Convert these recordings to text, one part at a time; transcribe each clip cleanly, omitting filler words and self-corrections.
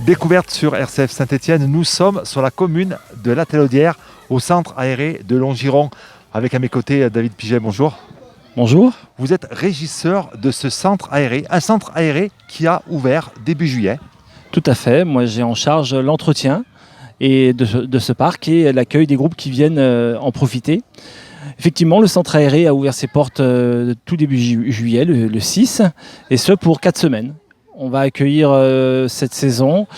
Découverte sur RCF Saint-Étienne, nous sommes sur la commune de La Théodère, au centre aéré de Longiron. Avec à mes côtés David Piget, bonjour. Bonjour. Vous êtes régisseur de ce centre aéré, un centre aéré qui a ouvert début juillet. Tout à fait, moi j'ai en charge l'entretien de ce parc et l'accueil des groupes qui viennent en profiter. Effectivement, le centre aéré a ouvert ses portes tout début juillet, le 6, et ce pour 4 semaines. On va accueillir cette saison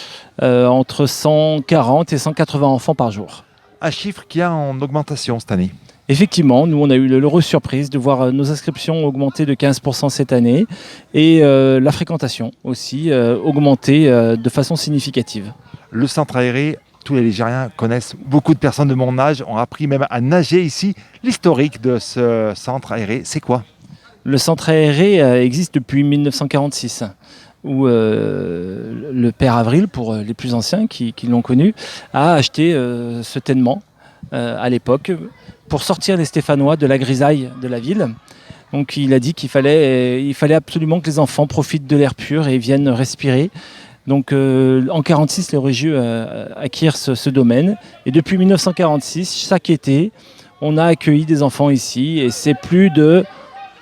entre 140 et 180 enfants par jour. Un chiffre qui est en augmentation cette année. Effectivement, nous on a eu l'heureuse surprise de voir nos inscriptions augmenter de 15% cette année et la fréquentation aussi augmenter de façon significative. Le centre aéré, tous les Ligériens connaissent, beaucoup de personnes de mon âge ont appris même à nager ici. L'historique de ce centre aéré, c'est quoi? Le centre aéré existe depuis 1946. Où le père Avril, pour les plus anciens qui l'ont connu, a acheté ce ténement à l'époque pour sortir les Stéphanois de la grisaille de la ville. Donc il a dit qu'il fallait absolument que les enfants profitent de l'air pur et viennent respirer. Donc en 1946, les religieux acquièrent ce domaine. Et depuis 1946, chaque été, on a accueilli des enfants ici. Et c'est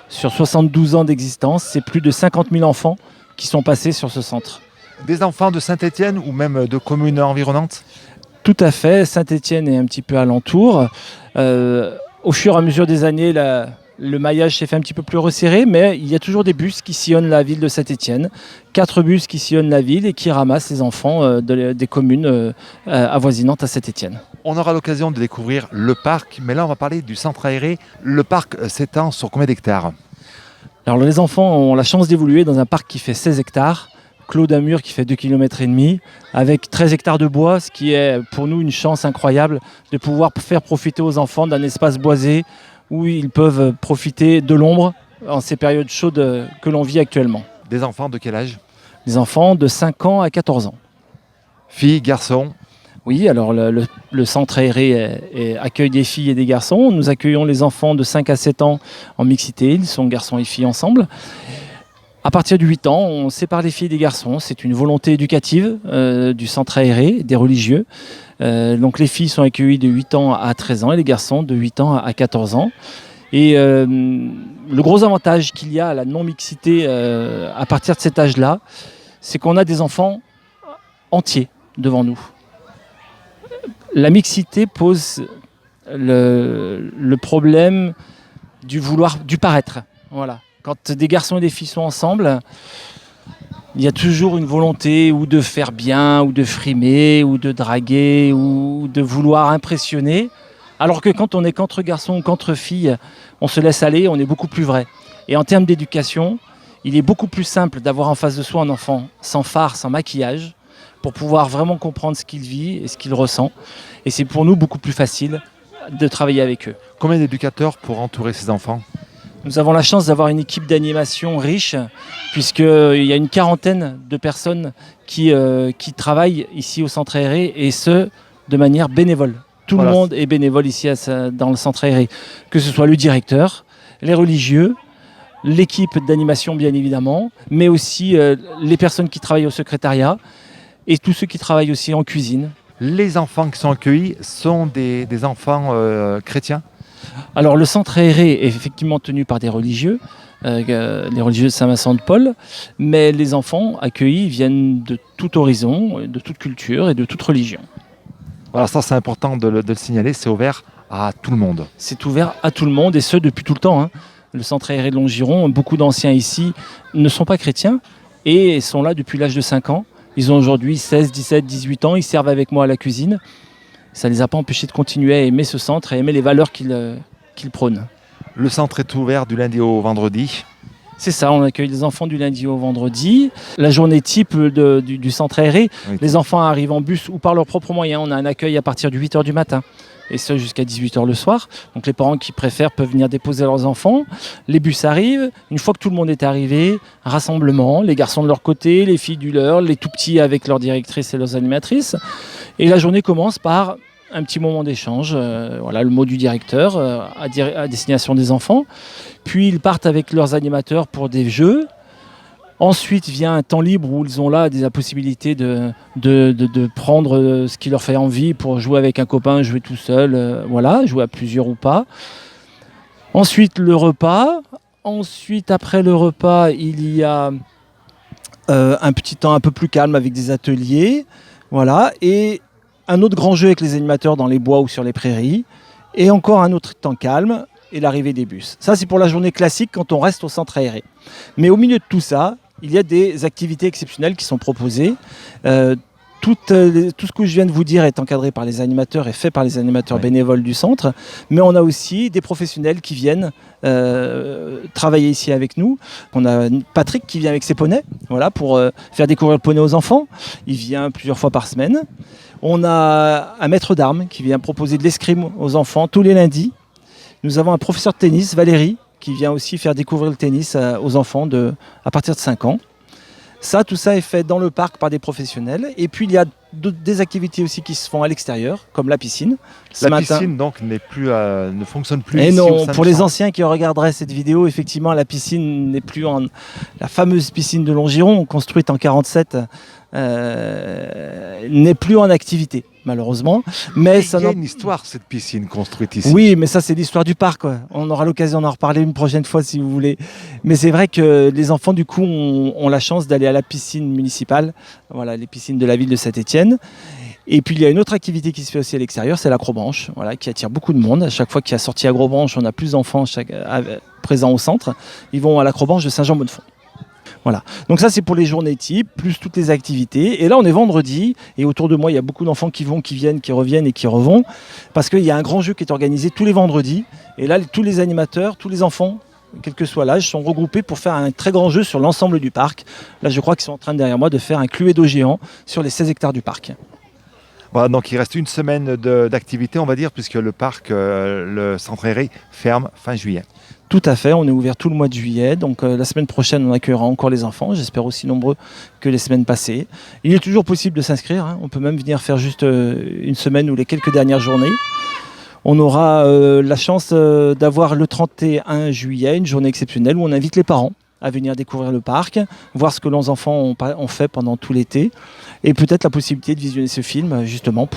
sur 72 ans d'existence, c'est plus de 50 000 enfants qui sont passés sur ce centre. Des enfants de Saint-Étienne ou même de communes environnantes? Tout à fait, Saint-Étienne est un petit peu alentour. Au fur et à mesure des années, le maillage s'est fait un petit peu plus resserré, mais il y a toujours des bus qui sillonnent la ville de Saint-Étienne. 4 bus qui sillonnent la ville et qui ramassent les enfants des communes avoisinantes à Saint-Étienne. On aura l'occasion de découvrir le parc, mais là on va parler du centre aéré. Le parc s'étend sur combien d'hectares? Alors les enfants ont la chance d'évoluer dans un parc qui fait 16 hectares, clos d'un mur qui fait 2,5 km, avec 13 hectares de bois, ce qui est pour nous une chance incroyable de pouvoir faire profiter aux enfants d'un espace boisé où ils peuvent profiter de l'ombre en ces périodes chaudes que l'on vit actuellement. Des enfants de quel âge? Des enfants de 5 ans à 14 ans. Filles, garçons? Oui, alors le centre aéré accueille des filles et des garçons. Nous accueillons les enfants de 5 à 7 ans en mixité, ils sont garçons et filles ensemble. À partir de 8 ans, on sépare les filles des garçons. C'est une volonté éducative du centre aéré, des religieux. Donc les filles sont accueillies de 8 ans à 13 ans et les garçons de 8 ans à 14 ans. Et le gros avantage qu'il y a à la non-mixité à partir de cet âge-là, c'est qu'on a des enfants entiers devant nous. La mixité pose le problème du paraître. Voilà. Quand des garçons et des filles sont ensemble, il y a toujours une volonté ou de faire bien, ou de frimer, ou de draguer, ou de vouloir impressionner. Alors que quand on est qu'entre garçons ou qu'entre filles, on se laisse aller, on est beaucoup plus vrai. Et en termes d'éducation, il est beaucoup plus simple d'avoir en face de soi un enfant sans fard, sans maquillage, pour pouvoir vraiment comprendre ce qu'il vit et ce qu'il ressent. Et c'est pour nous beaucoup plus facile de travailler avec eux. Combien d'éducateurs pour entourer ces enfants? Nous avons la chance d'avoir une équipe d'animation riche, puisqu'il y a une quarantaine de personnes qui travaillent ici au centre aéré, et ce, de manière bénévole. Tout le monde est bénévole ici dans le centre aéré, que ce soit le directeur, les religieux, l'équipe d'animation bien évidemment, mais aussi les personnes qui travaillent au secrétariat, et tous ceux qui travaillent aussi en cuisine. Les enfants qui sont accueillis sont des enfants chrétiens? Alors le centre aéré est effectivement tenu par des religieux, les religieux de Saint-Vincent de Paul, mais les enfants accueillis viennent de tout horizon, de toute culture et de toute religion. Voilà, ça c'est important de le signaler, c'est ouvert à tout le monde. C'est ouvert à tout le monde et ce depuis tout le temps. Hein. Le centre aéré de Longiron, beaucoup d'anciens ici ne sont pas chrétiens et sont là depuis l'âge de 5 ans. Ils ont aujourd'hui 16, 17, 18 ans, ils servent avec moi à la cuisine. Ça ne les a pas empêchés de continuer à aimer ce centre et aimer les valeurs qu'il prône. Le centre est ouvert du lundi au vendredi? C'est ça, on accueille les enfants du lundi au vendredi. La journée type du centre aéré, oui. Les enfants arrivent en bus ou par leurs propres moyens. On a un accueil à partir de 8h du matin. Et ce jusqu'à 18h le soir. Donc les parents qui préfèrent peuvent venir déposer leurs enfants. Les bus arrivent. Une fois que tout le monde est arrivé, rassemblement, les garçons de leur côté, les filles du leur, les tout petits avec leurs directrices et leurs animatrices. Et la journée commence par un petit moment d'échange, voilà, le mot du directeur à destination des enfants. Puis ils partent avec leurs animateurs pour des jeux. Ensuite vient un temps libre où ils ont là la possibilité de prendre ce qui leur fait envie pour jouer avec un copain, jouer tout seul, voilà, jouer à plusieurs ou pas. Ensuite le repas. Ensuite après le repas il y a un petit temps un peu plus calme avec des ateliers. Voilà. Et un autre grand jeu avec les animateurs dans les bois ou sur les prairies. Et encore un autre temps calme et l'arrivée des bus. Ça c'est pour la journée classique quand on reste au centre aéré. Mais au milieu de tout ça, il y a des activités exceptionnelles qui sont proposées. Tout ce que je viens de vous dire est encadré par les animateurs et fait par les animateurs bénévoles du centre. Mais on a aussi des professionnels qui viennent travailler ici avec nous. On a Patrick qui vient avec ses poneys, voilà, pour faire découvrir le poney aux enfants. Il vient plusieurs fois par semaine. On a un maître d'armes qui vient proposer de l'escrime aux enfants tous les lundis. Nous avons un professeur de tennis, Valérie, qui vient aussi faire découvrir le tennis aux enfants à partir de 5 ans. Tout ça est fait dans le parc par des professionnels. Et puis il y a des activités aussi qui se font à l'extérieur, comme la piscine. La piscine donc ne fonctionne plus et ici non, au sein pour du les centre. anciens qui regarderaient cette vidéo, effectivement, la piscine n'est plus la fameuse piscine de Longiron, construite en 1947, n'est plus en activité, malheureusement. Mais Il y a une histoire, cette piscine construite ici. Oui, mais ça, c'est l'histoire du parc, quoi. On aura l'occasion d'en reparler une prochaine fois, si vous voulez. Mais c'est vrai que les enfants, du coup, ont la chance d'aller à la piscine municipale, voilà, les piscines de la ville de Saint-Étienne. Et puis il y a une autre activité qui se fait aussi à l'extérieur, c'est l'acrobranche, voilà, qui attire beaucoup de monde. À chaque fois qu'il y a sortie agrobranche, on a plus d'enfants présents au centre. Ils vont à l'acrobranche de Saint-Jean-Bonnefond. Voilà. Donc ça c'est pour les journées types, plus toutes les activités. Et là on est vendredi, et autour de moi il y a beaucoup d'enfants qui vont, qui viennent, qui reviennent et qui revont, parce qu'il y a un grand jeu qui est organisé tous les vendredis. Et là tous les animateurs, tous les enfants, quel que soit l'âge, sont regroupés pour faire un très grand jeu sur l'ensemble du parc. Là je crois qu'ils sont en train derrière moi de faire un Cluedo géant sur les 16 hectares du parc. Voilà, donc il reste une semaine d'activité, on va dire, puisque le parc, le centre aéré, ferme fin juillet. Tout à fait, on est ouvert tout le mois de juillet, donc la semaine prochaine on accueillera encore les enfants, j'espère aussi nombreux que les semaines passées. Il est toujours possible de s'inscrire, hein. On peut même venir faire juste une semaine ou les quelques dernières journées. On aura la chance d'avoir le 31 juillet, une journée exceptionnelle où on invite les parents à venir découvrir le parc, voir ce que nos enfants ont fait pendant tout l'été, et peut-être la possibilité de visionner ce film justement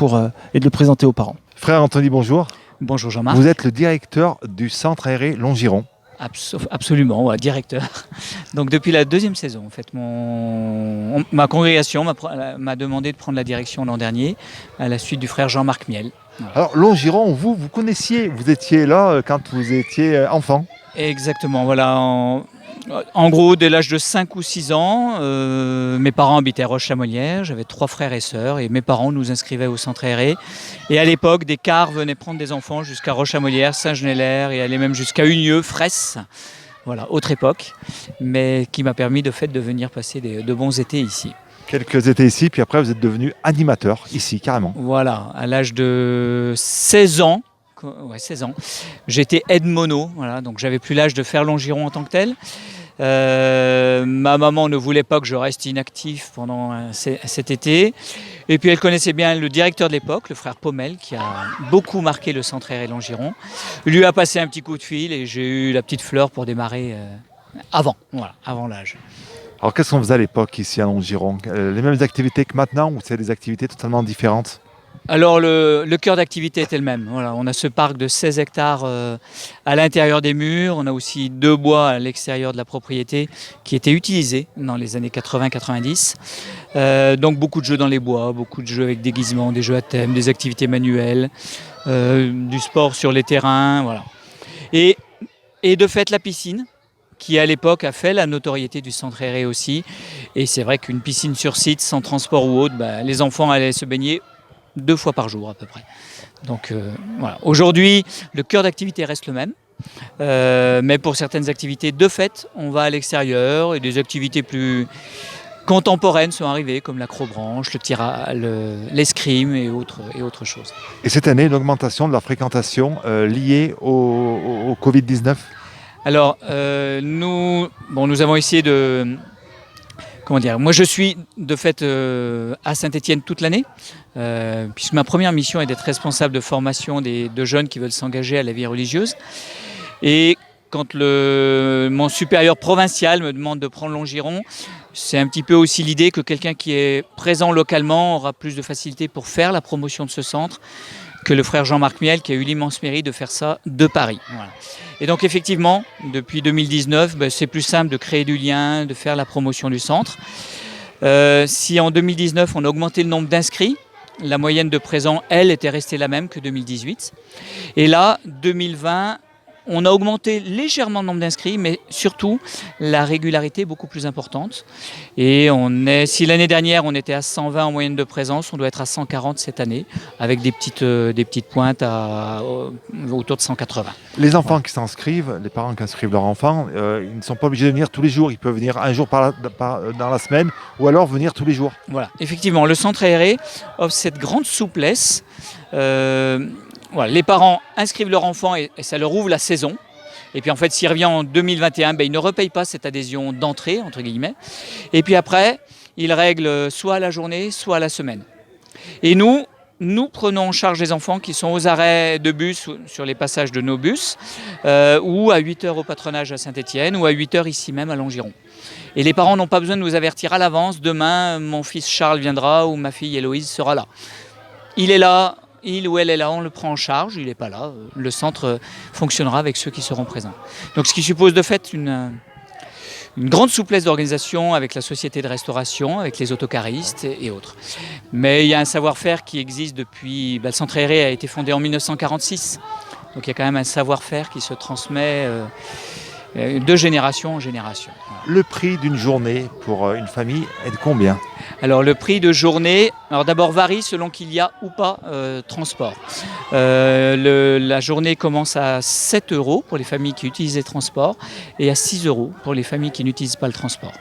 et de le présenter aux parents. Frère Anthony, bonjour. Bonjour Jean-Marc. Vous êtes le directeur du centre aéré Longiron. Absolument, voilà, directeur. Donc depuis la deuxième saison, en fait, ma congrégation m'a demandé de prendre la direction l'an dernier, à la suite du frère Jean-Marc Miel. Voilà. Alors Longiron, vous connaissiez, vous étiez là quand vous étiez enfant. Exactement, voilà. En gros, dès l'âge de 5 ou 6 ans, mes parents habitaient à Roche-Chamolières, j'avais 3 frères et sœurs, et mes parents nous inscrivaient au centre aéré. Et à l'époque, des cars venaient prendre des enfants jusqu'à Roche-Chamolières, Saint-Genélaire, et allaient même jusqu'à Unieux, Fresse. Voilà, autre époque, mais qui m'a permis de venir passer de bons étés ici. Quelques étés ici, puis après vous êtes devenu animateur ici, carrément. Voilà, à l'âge de 16 ans, j'étais aide-mono, voilà, donc j'avais plus l'âge de faire Longiron en tant que tel. Ma maman ne voulait pas que je reste inactif pendant cet été. Et puis elle connaissait bien le directeur de l'époque, le frère Pommel, qui a beaucoup marqué le centre aéré Longiron. Il lui a passé un petit coup de fil et j'ai eu la petite fleur pour démarrer avant l'âge. Alors qu'est-ce qu'on faisait à l'époque ici à Longiron? Les mêmes activités que maintenant ou c'est des activités totalement différentes? Alors le cœur d'activité était le même. Voilà, on a ce parc de 16 hectares à l'intérieur des murs. On a aussi 2 bois à l'extérieur de la propriété qui étaient utilisés dans les années 80-90. Donc beaucoup de jeux dans les bois, beaucoup de jeux avec déguisement, des jeux à thème, des activités manuelles, du sport sur les terrains. Voilà. Et de fait la piscine, qui à l'époque a fait la notoriété du centre aéré aussi. Et c'est vrai qu'une piscine sur site, sans transport ou autre, les enfants allaient se baigner 2 fois par jour à peu près. Donc voilà. Aujourd'hui, le cœur d'activité reste le même. Mais pour certaines activités, de fait, on va à l'extérieur et des activités plus contemporaines sont arrivées, comme l'acrobranche, l'escrime et autres choses. Et cette année, une augmentation de la fréquentation liée au Covid-19? Alors, nous avons essayé de... Comment dire, moi je suis de fait à Saint-Étienne toute l'année, puisque ma première mission est d'être responsable de formation de jeunes qui veulent s'engager à la vie religieuse. Et quand mon supérieur provincial me demande de prendre Longiron, c'est un petit peu aussi l'idée que quelqu'un qui est présent localement aura plus de facilité pour faire la promotion de ce centre que le frère Jean-Marc Miel qui a eu l'immense mérite de faire ça de Paris. Voilà. Et donc effectivement, depuis 2019, c'est plus simple de créer du lien, de faire la promotion du centre. Si en 2019 on a augmenté le nombre d'inscrits, la moyenne de présents, elle, était restée la même que 2018. Et là, 2020, on a augmenté légèrement le nombre d'inscrits, mais surtout la régularité est beaucoup plus importante. Et si l'année dernière on était à 120 en moyenne de présence, on doit être à 140 cette année, avec des petites pointes autour de 180. Les enfants qui s'inscrivent, les parents qui inscrivent leurs enfants, ils ne sont pas obligés de venir tous les jours. Ils peuvent venir un jour dans la semaine ou alors venir tous les jours. Voilà, effectivement, le centre aéré offre cette grande souplesse. Voilà, les parents inscrivent leur enfant et ça leur ouvre la saison. Et puis en fait, s'il revient en 2021, ils ne repayent pas cette adhésion d'entrée, entre guillemets. Et puis après, ils règlent soit à la journée, soit à la semaine. Et nous prenons en charge les enfants qui sont aux arrêts de bus, sur les passages de nos bus, ou à 8h au patronage à Saint-Étienne, ou à 8h ici même à Longiron. Et les parents n'ont pas besoin de nous avertir à l'avance. Demain, mon fils Charles viendra ou ma fille Héloïse sera là. Il est là. Il ou elle est là, on le prend en charge, il n'est pas là. Le centre fonctionnera avec ceux qui seront présents. Donc ce qui suppose de fait une grande souplesse d'organisation avec la société de restauration, avec les autocaristes et autres. Mais il y a un savoir-faire qui existe depuis... le centre aéré a été fondé en 1946. Donc il y a quand même un savoir-faire qui se transmet de génération en génération. Le prix d'une journée pour une famille est de combien ? Alors le prix de journée, d'abord varie selon qu'il y a ou pas transport. La journée commence à 7 € pour les familles qui utilisent les transports et à 6 € pour les familles qui n'utilisent pas le transport.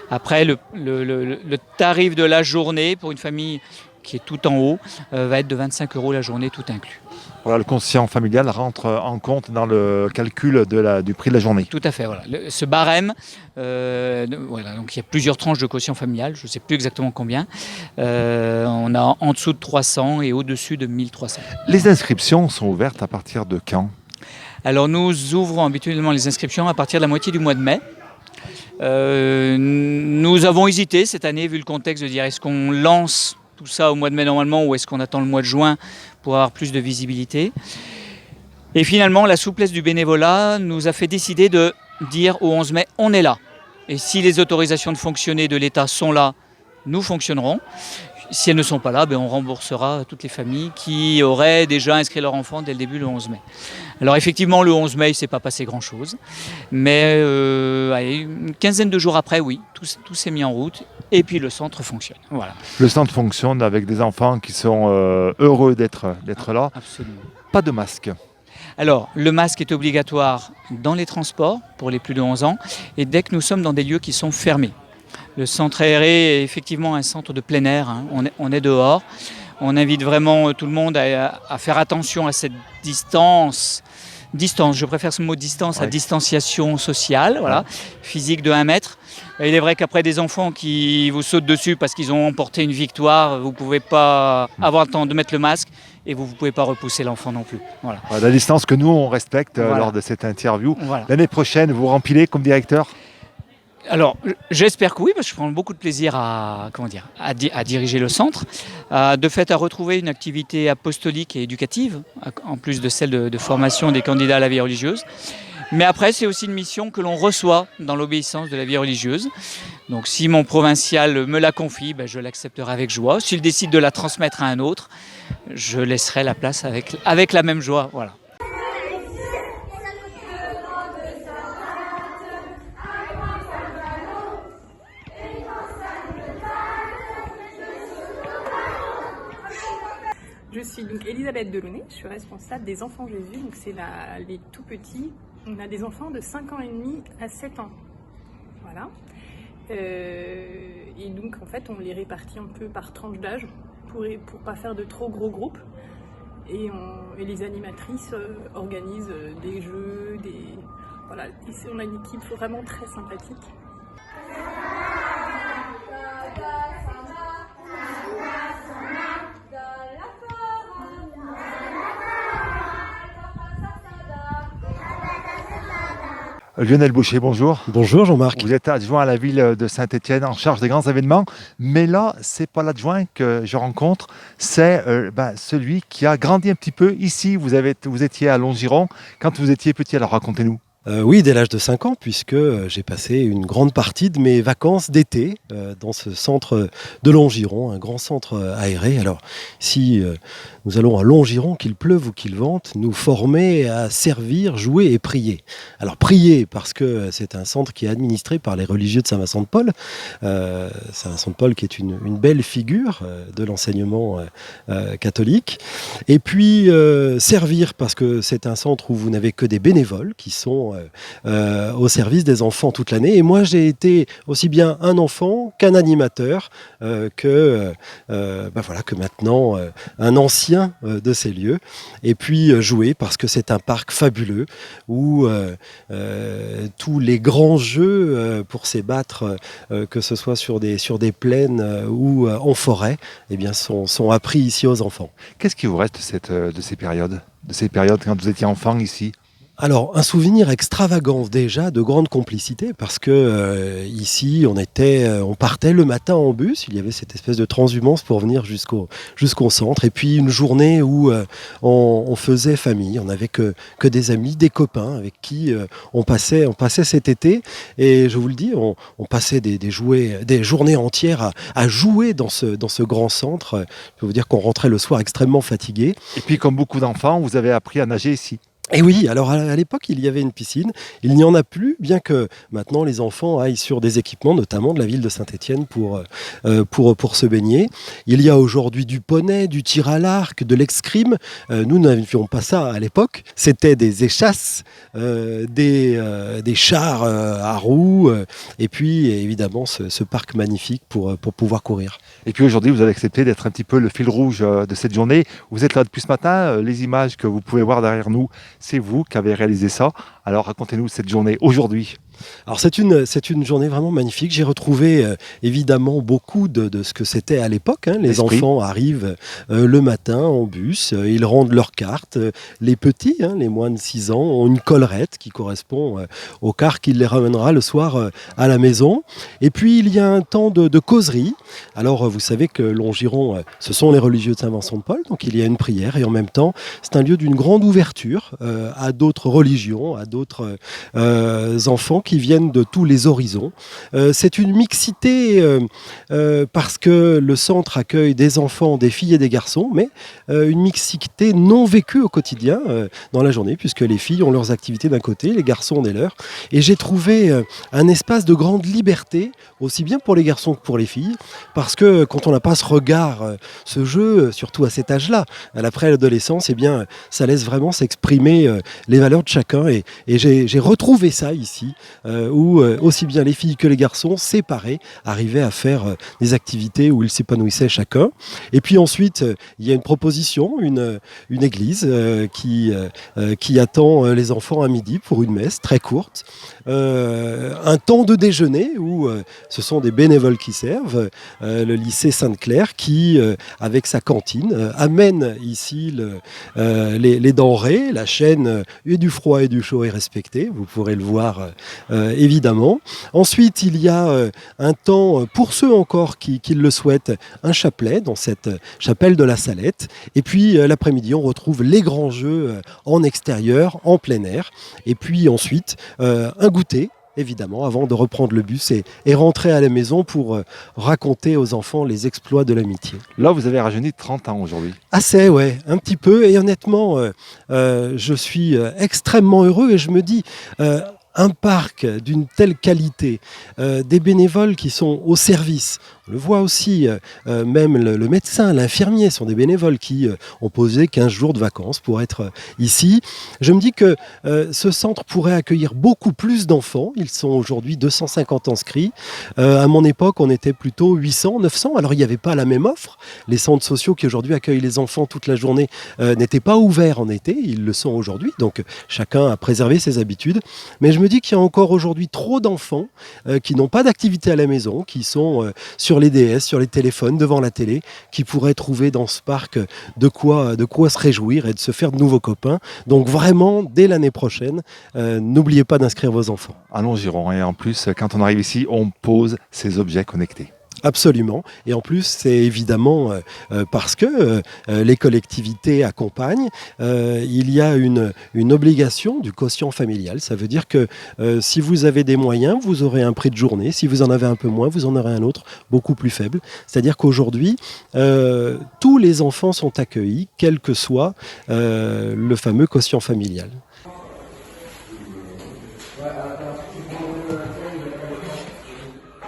Après, le tarif de la journée pour une famille qui est tout en haut va être de 25 € la journée, tout inclus. Voilà, le quotient familial rentre en compte dans le calcul du prix de la journée. Tout à fait, voilà. Ce barème, voilà, donc il y a plusieurs tranches de quotient familial, je ne sais plus exactement combien. On a en dessous de 300 et au-dessus de 1300. Les inscriptions sont ouvertes à partir de quand ? Alors nous ouvrons habituellement les inscriptions à partir de la moitié du mois de mai. Nous avons hésité cette année, vu le contexte, de dire est-ce qu'on lance tout ça au mois de mai normalement ou est-ce qu'on attend le mois de juin pour avoir plus de visibilité. Et finalement, la souplesse du bénévolat nous a fait décider de dire au 11 mai, on est là. Et si les autorisations de fonctionner de l'État sont là, nous fonctionnerons. Si elles ne sont pas là, on remboursera toutes les familles qui auraient déjà inscrit leur enfant dès le début le 11 mai. Alors effectivement, le 11 mai, il ne s'est pas passé grand-chose. Mais une quinzaine de jours après, oui, tout s'est mis en route. Et puis le centre fonctionne. Voilà. Le centre fonctionne avec des enfants qui sont heureux d'être là. Absolument. Pas de masque. Alors, le masque est obligatoire dans les transports pour les plus de 11 ans et dès que nous sommes dans des lieux qui sont fermés. Le centre aéré est effectivement un centre de plein air, hein. On est dehors. On invite vraiment tout le monde à faire attention à cette distance, je préfère ce mot distance, à distanciation sociale, voilà, physique de 1 mètre. Il est vrai qu'après des enfants qui vous sautent dessus parce qu'ils ont emporté une victoire, vous ne pouvez pas avoir le temps de mettre le masque et vous ne pouvez pas repousser l'enfant non plus. Voilà. La distance que nous, on respecte lors de cette interview. Voilà. L'année prochaine, vous rempilez comme directeur ? Alors, j'espère que oui, parce que je prends beaucoup de plaisir à diriger le centre. De fait, à retrouver une activité apostolique et éducative, en plus de celle de formation des candidats à la vie religieuse. Mais après, c'est aussi une mission que l'on reçoit dans l'obéissance de la vie religieuse. Donc, si mon provincial me la confie, je l'accepterai avec joie. S'il décide de la transmettre à un autre, je laisserai la place avec la même joie. Voilà. Je suis donc Elisabeth Delaunay, je suis responsable des enfants Jésus, donc c'est les tout petits. On a des enfants de 5 ans et demi à 7 ans. Voilà. Et donc en fait on les répartit un peu par tranche d'âge pour pas faire de trop gros groupes. Et les animatrices organisent des jeux, voilà. Et on a une équipe vraiment très sympathique. Lionel Boucher, bonjour. Bonjour Jean-Marc. Vous êtes adjoint à la ville de Saint-Étienne en charge des grands événements. Mais là, ce n'est pas l'adjoint que je rencontre, c'est celui qui a grandi un petit peu ici. Vous étiez à Longiron quand vous étiez petit, alors racontez-nous. Oui, dès l'âge de 5 ans, puisque j'ai passé une grande partie de mes vacances d'été dans ce centre de Longiron, un grand centre aéré. Alors, si nous allons à Longiron, qu'il pleuve ou qu'il vente, nous former à servir, jouer et prier. Alors, prier, parce que c'est un centre qui est administré par les religieux de Saint-Vincent-de-Paul. Saint-Vincent-de-Paul qui est une belle figure de l'enseignement catholique. Et puis, servir, parce que c'est un centre où vous n'avez que des bénévoles qui sont au service des enfants toute l'année. Et moi, j'ai été aussi bien un enfant qu'un animateur, que maintenant un ancien de ces lieux. Et puis jouer, parce que c'est un parc fabuleux où tous les grands jeux pour s'ébattre, que ce soit sur des plaines ou en forêt, eh bien, sont appris ici aux enfants. Qu'est-ce qui vous reste de ces périodes quand vous étiez enfant ici? Alors, un souvenir extravagant déjà, de grande complicité, parce que ici, on partait le matin en bus, il y avait cette espèce de transhumance pour venir jusqu'au centre, et puis une journée où on faisait famille, on n'avait que des amis, des copains avec qui on passait cet été, et je vous le dis, on passait des journées entières à jouer dans ce grand centre. Je peux vous dire qu'on rentrait le soir extrêmement fatigué. Et puis, comme beaucoup d'enfants, vous avez appris à nager ici. Et oui, alors à l'époque, il y avait une piscine. Il n'y en a plus, bien que maintenant les enfants aillent sur des équipements, notamment de la ville de Saint-Étienne, pour se baigner. Il y a aujourd'hui du poney, du tir à l'arc, de l'escrime. Nous n'avions pas ça à l'époque. C'était des échasses, des chars à roues, et puis évidemment ce parc magnifique pour pouvoir courir. Et puis aujourd'hui, vous avez accepté d'être un petit peu le fil rouge de cette journée. Vous êtes là depuis ce matin. Les images que vous pouvez voir derrière nous, c'est vous qui avez réalisé ça. Alors racontez-nous cette journée aujourd'hui. Alors c'est une journée vraiment magnifique. J'ai retrouvé évidemment beaucoup de ce que c'était à l'époque. Les enfants arrivent le matin en bus, ils rendent leurs cartes. Les petits, les moins de 6 ans, ont une collerette qui correspond au car qui les ramènera le soir à la maison. Et puis il y a un temps de causerie. Alors vous savez que Longiron, ce sont les religieux de Saint-Vincent-de-Paul, donc il y a une prière et en même temps c'est un lieu d'une grande ouverture à d'autres religions, à d'autres enfants qui viennent de tous les horizons. C'est une mixité parce que le centre accueille des enfants, des filles et des garçons, mais une mixité non vécue au quotidien dans la journée, puisque les filles ont leurs activités d'un côté, les garçons ont des leurs. Et j'ai trouvé un espace de grande liberté, aussi bien pour les garçons que pour les filles, parce que quand on n'a pas ce regard, ce jeu, surtout à cet âge-là, après l'adolescence, eh bien, ça laisse vraiment s'exprimer les valeurs de chacun. Et j'ai retrouvé ça ici, où aussi bien les filles que les garçons, séparés, arrivaient à faire des activités où ils s'épanouissaient chacun. Et puis ensuite, il y a une proposition, une église qui attend les enfants à midi pour une messe très courte. Un temps de déjeuner où ce sont des bénévoles qui servent, le lycée Sainte-Claire qui, avec sa cantine, amène ici les denrées. La chaîne du froid et du chaud est respectée, vous pourrez le voir évidemment. Ensuite, il y a un temps, pour ceux encore qui le souhaitent, un chapelet dans cette chapelle de la Salette. Et puis l'après-midi, on retrouve les grands jeux en extérieur, en plein air. Et puis ensuite, un goûter, évidemment, avant de reprendre le bus et rentrer à la maison pour raconter aux enfants les exploits de l'amitié. Là, vous avez rajeuni de 30 ans aujourd'hui. Assez, ouais, un petit peu. Et honnêtement, je suis extrêmement heureux et je me dis... un parc d'une telle qualité, des bénévoles qui sont au service. On le voit aussi, même le médecin, l'infirmier sont des bénévoles qui ont posé 15 jours de vacances pour être ici. Je me dis que ce centre pourrait accueillir beaucoup plus d'enfants. Ils sont aujourd'hui 250 inscrits. À mon époque, on était plutôt 800, 900. Alors, il n'y avait pas la même offre. Les centres sociaux qui aujourd'hui accueillent les enfants toute la journée n'étaient pas ouverts en été. Ils le sont aujourd'hui. Donc, chacun a préservé ses habitudes. Mais je je me dis qu'il y a encore aujourd'hui trop d'enfants qui n'ont pas d'activité à la maison, qui sont sur les DS, sur les téléphones, devant la télé, qui pourraient trouver dans ce parc de quoi se réjouir et de se faire de nouveaux copains. Donc vraiment, dès l'année prochaine, n'oubliez pas d'inscrire vos enfants. À Longiron. Et en plus, quand on arrive ici, on pose ces objets connectés. Absolument. Et en plus, c'est évidemment parce que les collectivités accompagnent, il y a une obligation du quotient familial. Ça veut dire que si vous avez des moyens, vous aurez un prix de journée. Si vous en avez un peu moins, vous en aurez un autre beaucoup plus faible. C'est-à-dire qu'aujourd'hui, tous les enfants sont accueillis, quel que soit le fameux quotient familial.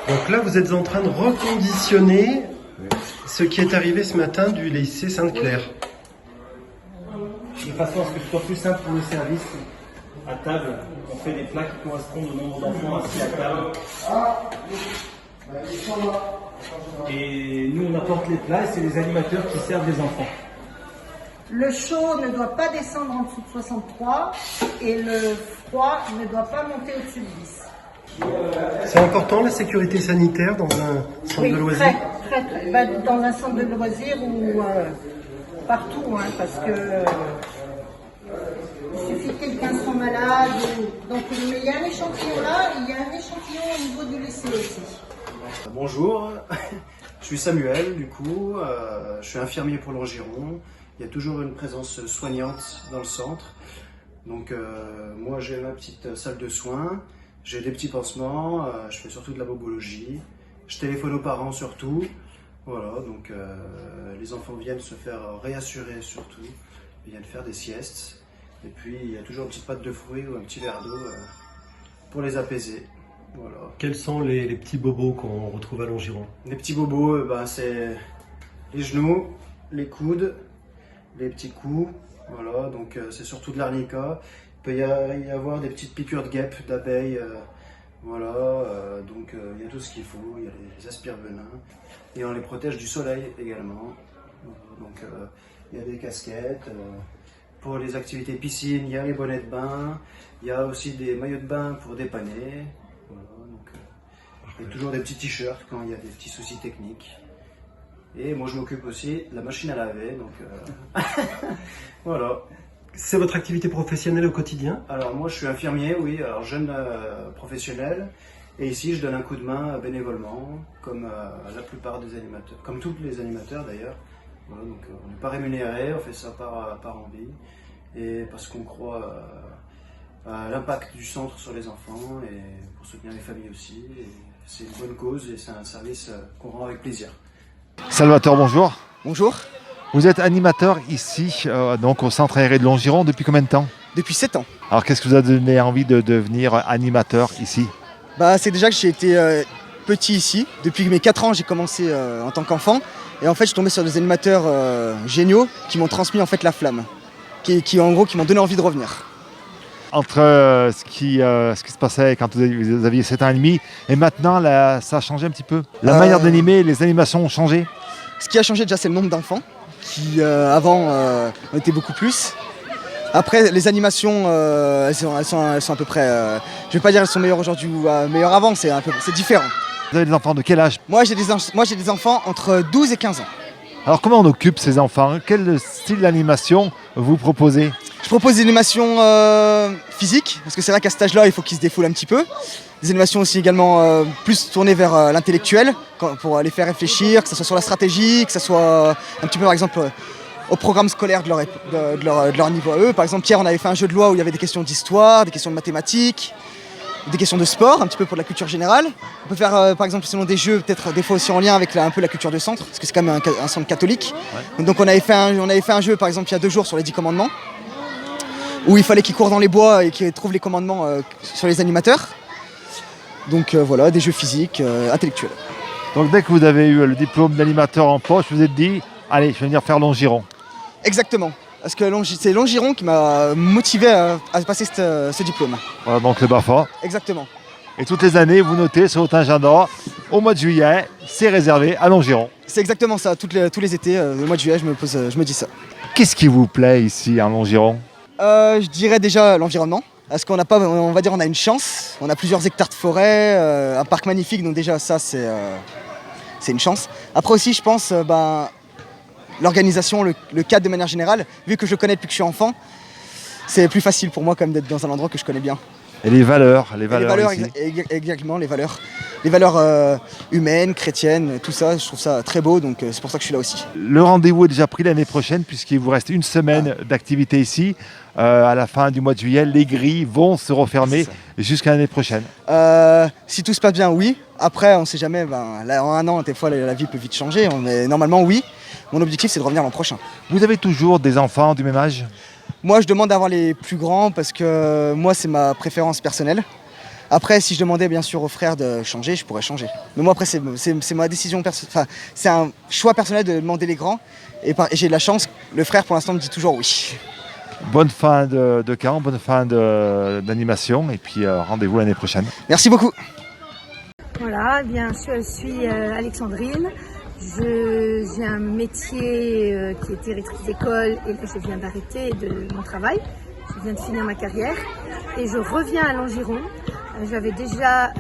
Donc là, vous êtes en train de reconditionner ce qui est arrivé ce matin du lycée Sainte-Claire. De façon à ce que ce soit plus simple pour le service. À table, on fait des plats qui correspondent au nombre d'enfants assis à table. Et nous, on apporte les plats et c'est les animateurs qui servent les enfants. Le chaud ne doit pas descendre en dessous de 63 et le froid ne doit pas monter au-dessus de 10. C'est important la sécurité sanitaire dans un centre de loisirs? Très. Bah, dans un centre de loisirs ou partout, hein, parce que il suffit que quelqu'un soit malade. Donc, mais il y a un échantillon là, il y a un échantillon au niveau du lycée aussi. Bonjour, je suis Samuel, du coup, je suis infirmier pour Longiron. Il y a toujours une présence soignante dans le centre. Donc moi j'ai ma petite salle de soins. J'ai des petits pansements, je fais surtout de la bobologie, je téléphone aux parents surtout, voilà, donc les enfants viennent se faire réassurer surtout, ils viennent faire des siestes, et puis il y a toujours une petite pâte de fruits ou un petit verre d'eau pour les apaiser, voilà. Quels sont les petits bobos qu'on retrouve à Longiron? Les petits bobos, c'est les genoux, les coudes, les petits coups, voilà, donc c'est surtout de l'arnica. Il peut y avoir des petites piqûres de guêpes, d'abeilles, voilà, donc il y a tout ce qu'il faut, il y a les aspire-venins, et on les protège du soleil également, donc il y a des casquettes, pour les activités piscine, il y a les bonnets de bain, il y a aussi des maillots de bain pour dépanner, voilà, donc il y a toujours des petits t-shirts quand il y a des petits soucis techniques, et moi je m'occupe aussi de la machine à laver, donc voilà. C'est votre activité professionnelle au quotidien? Alors moi je suis infirmier, oui, alors jeune professionnel, et ici je donne un coup de main bénévolement, comme la plupart des animateurs, comme tous les animateurs d'ailleurs. Voilà, donc on n'est pas rémunéré, on fait ça par envie, et parce qu'on croit à l'impact du centre sur les enfants, et pour soutenir les familles aussi, et c'est une bonne cause, et c'est un service qu'on rend avec plaisir. Salvatore, bonjour. Bonjour. Vous êtes animateur ici, donc au centre aéré de Longiron, depuis combien de temps? Depuis 7 ans. Alors qu'est-ce qui vous a donné envie de devenir animateur ici? C'est déjà que j'ai été petit ici. Depuis mes 4 ans, j'ai commencé en tant qu'enfant. Et en fait, je suis tombé sur des animateurs géniaux qui m'ont transmis en fait la flamme. Qui m'ont donné envie de revenir. Entre ce qui se passait quand vous aviez 7 ans et demi et maintenant, là, ça a changé un petit peu? La manière d'animer, les animations ont changé? Ce qui a changé déjà, c'est le nombre d'enfants. Qui avant on était beaucoup plus. Après les animations elles sont à peu près je vais pas dire elles sont meilleures aujourd'hui ou meilleures avant, c'est différent. Vous avez des enfants de quel âge? Moi j'ai des enfants entre 12 et 15 ans. Alors comment on occupe ces enfants? Quel style d'animation vous proposez? Je propose des animations physiques, parce que c'est vrai qu'à cet âge-là il faut qu'ils se défoulent un petit peu. Des animations aussi également plus tournées vers l'intellectuel, pour les faire réfléchir, que ce soit sur la stratégie, que ce soit un petit peu par exemple au programme scolaire de leur niveau à eux. Par exemple, hier on avait fait un jeu de loi où il y avait des questions d'histoire, des questions de mathématiques, des questions de sport, un petit peu pour la culture générale. On peut faire par exemple selon des jeux, peut-être des fois aussi en lien avec un peu la culture de centre, parce que c'est quand même un centre catholique. Ouais. Donc on avait fait un jeu par exemple il y a 2 jours sur les 10 commandements, où il fallait qu'ils courent dans les bois et qu'ils trouvent les commandements sur les animateurs. Donc voilà, des jeux physiques, intellectuels. Donc dès que vous avez eu le diplôme d'animateur en poche, vous vous êtes dit, allez, je vais venir faire Longiron. Exactement, parce que c'est Longiron qui m'a motivé à passer ce diplôme. Voilà, donc le BAFA. Exactement. Et toutes les années, vous notez sur votre agenda, au mois de juillet, c'est réservé à Longiron. C'est exactement ça, tous les étés, le mois de juillet, je me dis ça. Qu'est-ce qui vous plaît ici à Longiron? Je dirais déjà l'environnement. Parce qu'on n'a pas, on va dire, on a une chance. On a plusieurs hectares de forêt, un parc magnifique, donc déjà ça c'est une chance. Après aussi, je pense, l'organisation, le cadre de manière générale, vu que je le connais depuis que je suis enfant, c'est plus facile pour moi quand même d'être dans un endroit que je connais bien. Et les valeurs ici. Exactement, les valeurs humaines, chrétiennes, tout ça, je trouve ça très beau, donc c'est pour ça que je suis là aussi. Le rendez-vous est déjà pris l'année prochaine puisqu'il vous reste une semaine d'activité ici. À la fin du mois de juillet, les grilles vont se refermer jusqu'à l'année prochaine. Si tout se passe bien, oui. Après, on ne sait jamais, là, en un an, des fois, la vie peut vite changer, mais normalement, oui. Mon objectif, c'est de revenir l'an prochain. Vous avez toujours des enfants du même âge ? Moi, je demande d'avoir les plus grands parce que moi, c'est ma préférence personnelle. Après, si je demandais bien sûr aux frères de changer, je pourrais changer. Mais moi, après, c'est ma décision personnelle. Enfin, c'est un choix personnel de demander les grands. Et j'ai de la chance, le frère, pour l'instant, me dit toujours oui. Bonne fin de camp, bonne fin d'animation. Et puis rendez-vous l'année prochaine. Merci beaucoup. Voilà, eh bien, je suis Alexandrine. J'ai un métier qui est directrice d'école et là je viens d'arrêter de mon travail. Je viens de finir ma carrière et je reviens à Langiron. J'avais déjà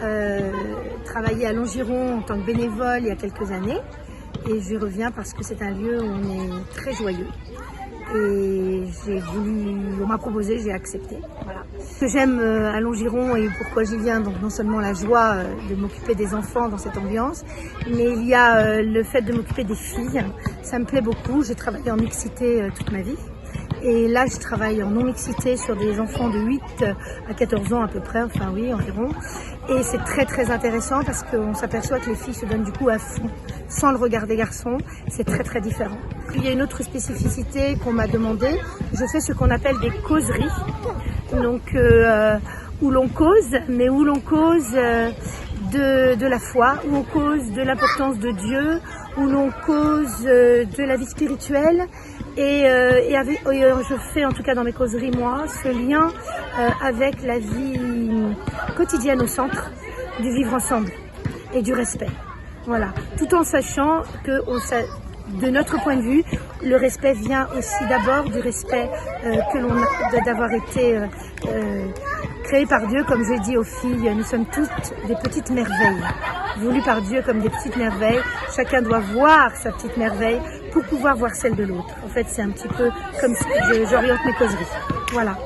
travaillé à Langiron en tant que bénévole il y a quelques années et je reviens parce que c'est un lieu où on est très joyeux. Et on m'a proposé, j'ai accepté. Voilà. Ce que j'aime à Langiron et pourquoi j'y viens, donc non seulement la joie de m'occuper des enfants dans cette ambiance, mais il y a le fait de m'occuper des filles. Ça me plaît beaucoup. J'ai travaillé en mixité toute ma vie. Et là, je travaille en non-mixité sur des enfants de 8 à 14 ans à peu près, enfin oui, environ. Et c'est très très intéressant parce qu'on s'aperçoit que les filles se donnent du coup à fond, sans le regard des garçons. C'est très très différent. Il y a une autre spécificité qu'on m'a demandé. Je fais ce qu'on appelle des causeries. Donc, où l'on cause, mais où l'on cause de la foi, où on cause de l'importance de Dieu, où l'on cause de la vie spirituelle. Et je fais en tout cas dans mes causeries, moi, ce lien avec la vie quotidienne au centre, du vivre ensemble et du respect. Voilà, tout en sachant que de notre point de vue, le respect vient aussi d'abord du respect d'avoir été créé par Dieu, comme je dis aux filles, nous sommes toutes des petites merveilles, voulues par Dieu comme des petites merveilles. Chacun doit voir sa petite merveille pour pouvoir voir celle de l'autre. En fait, c'est un petit peu comme si j'oriente mes causeries. Voilà.